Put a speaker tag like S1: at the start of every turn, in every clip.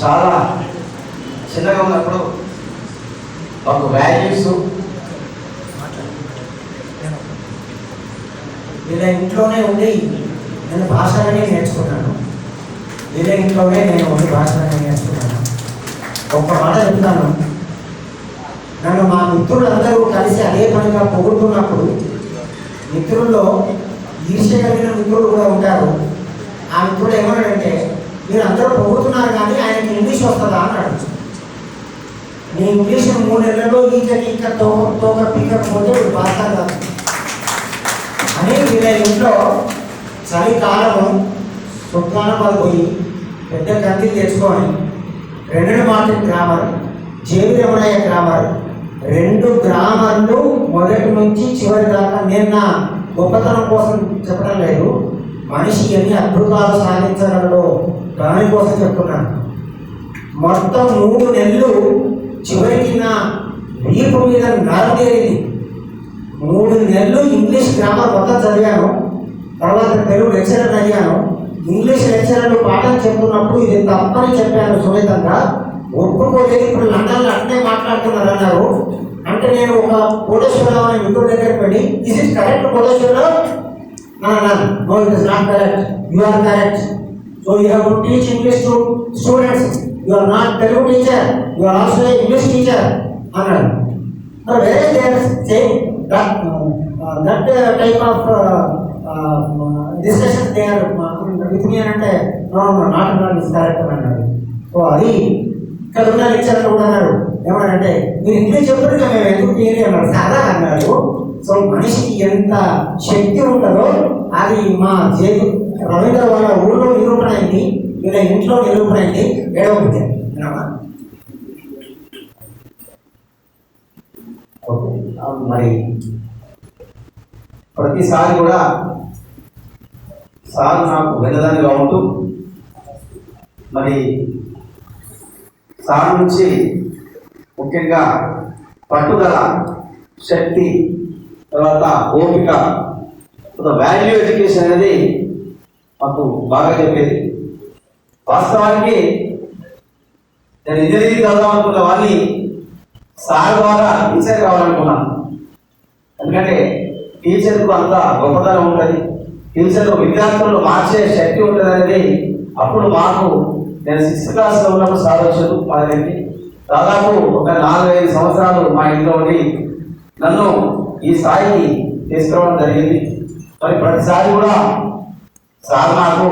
S1: చాలా చిన్నగా ఉన్నప్పుడు ఒక వాల్యూస్
S2: వీళ్ళ ఇంట్లోనే ఉండి నేను భాషలనే నేర్చుకున్నాను. వీళ్ళ ఇంట్లోనే నేను ఉండి భాషలనే నేర్చుకున్నాను. ఒక్క మాట చెప్తాను, నన్ను మా మిత్రులందరూ కలిసి అదే పనిగా పొగుడుతున్నప్పుడు మిత్రుల్లో ఈర్ష్య కలిగిన మిత్రులు కూడా ఉంటారు. ఆ మిత్రుడు ఏమన్నాడంటే, మీరు అందరూ పొగుడుతున్నారు కానీ ఆయనకి ఇంగ్లీష్ వస్తుందా అన్నాడు. నీ ఇంగ్లీష్ 3 నెలల్లో ఈక తోక పీకకపోతే భాష కాదు అని వీళ్ళ ఇంట్లో చలికాలము సుల్తానాబాద్ పోయి పెద్ద గంతి తెచ్చుకొని 2 మార్కెట్ గ్రామర్, జేబు రమణయ్య గ్రామర్, 2 గ్రామర్లు మొదటి నుంచి చివరి దాకా. నేను నా గొప్పతనం కోసం చెప్పడం లేదు, మనిషి ఎన్ని అద్భుతాలు సాధించడంలో దానికోసం చెప్తున్నాను. మొత్తం 3 నెలలు చివరికి నా వీపు మీద నరదేరింది. 3 నెలలు ఇంగ్లీష్ గ్రామర్ మొత్తం చదివాను. తర్వాత తెలుగు లెక్చరర్ అయ్యాను. ఇంగ్లీష్ లెక్చరర్లు పాఠం చెప్తున్నప్పుడు ఇది తప్పని చెప్పాను సున్నితంగా. ఒప్పుకోలేదు. ఇప్పుడు లండన్లో అట్నే మాట్లాడుతున్నారు అన్నారు. అంటే నేను ఒక కోటేశ్వరరావు అనే మిత్రుడి దగ్గరికి వెళ్ళి, is it correct Koteswararao? No, it is not correct. You are correct. So you have to teach English to students. You are not Telugu teacher, you are also English teacher అన్నాడు. వేరే that type of discussions they are with me అంటే no, not is correct అన్నాడు. So అది ఇక్కడ ఉన్న lecturer కూడా అన్నాడు, ఏమన్నాడంటే మీరు ఇంగ్లీష్ చెప్తుంటే మేము ఎందుకు తీరి అన్నాడు, సరదా అన్నాడు. సో మనిషికి ఎంత శక్తి ఉంటుందో అది మా రవీంద్ర వాళ్ళ ఊళ్ళో నిరూపణ అయింది, ఇలా ఇంట్లో నిరూపణ అయింది. ఏడవబుద్ధి
S1: మరి ప్రతిసారి కూడా సార్ నాకు వెన్నదానిగా ఉంటూ మరి సార్ నుంచి ముఖ్యంగా పట్టుదల, శక్తి, తర్వాత ఓపిక, వాల్యూ ఎడ్యుకేషన్ అనేది మాకు బాగా చెప్పేది. వాస్తవానికి నేను ఇంజనీరింగ్ చదువుదాం అనుకున్న వాళ్ళని సార్ ద్వారా టీచర్ కావాలనుకున్నాను. ఎందుకంటే టీచర్కు అంత గొప్పతనం ఉంటుంది, టీచర్లు విద్యార్థులను మార్చే శక్తి ఉంటుంది అనేది అప్పుడు మాకు నేను 6th క్లాస్లో ఉన్నప్పుడు సార్ వచ్చారు మా దగ్గరికి. దాదాపు ఒక 4-5 సంవత్సరాలు మా ఇంట్లో ఉండి నన్ను ఈ స్థాయికి తీసుకురావడం జరిగింది. మరి ప్రతిసారి కూడా సార్ నాకు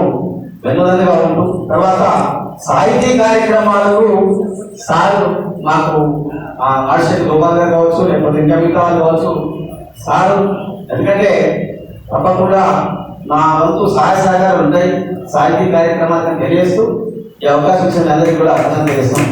S1: వెన్నుదన్నుగా ఉంటూ, తర్వాత సాహితీ కార్యక్రమాలకు సార్ మాకు ఆర్షిత్ గోపాల్ గారు కావచ్చు, లేకపోతే ఇంకా మిగతా వాళ్ళు కావచ్చు, సార్ ఎందుకంటే తప్పకుండా నా వంతు సహాయ సహకారాలు ఉంటాయి సాహితీ కార్యక్రమాలను తెలియజేస్తూ ఈ అవకాశం ఇచ్చిన అందరికీ కూడా అభినందన చేస్తాం.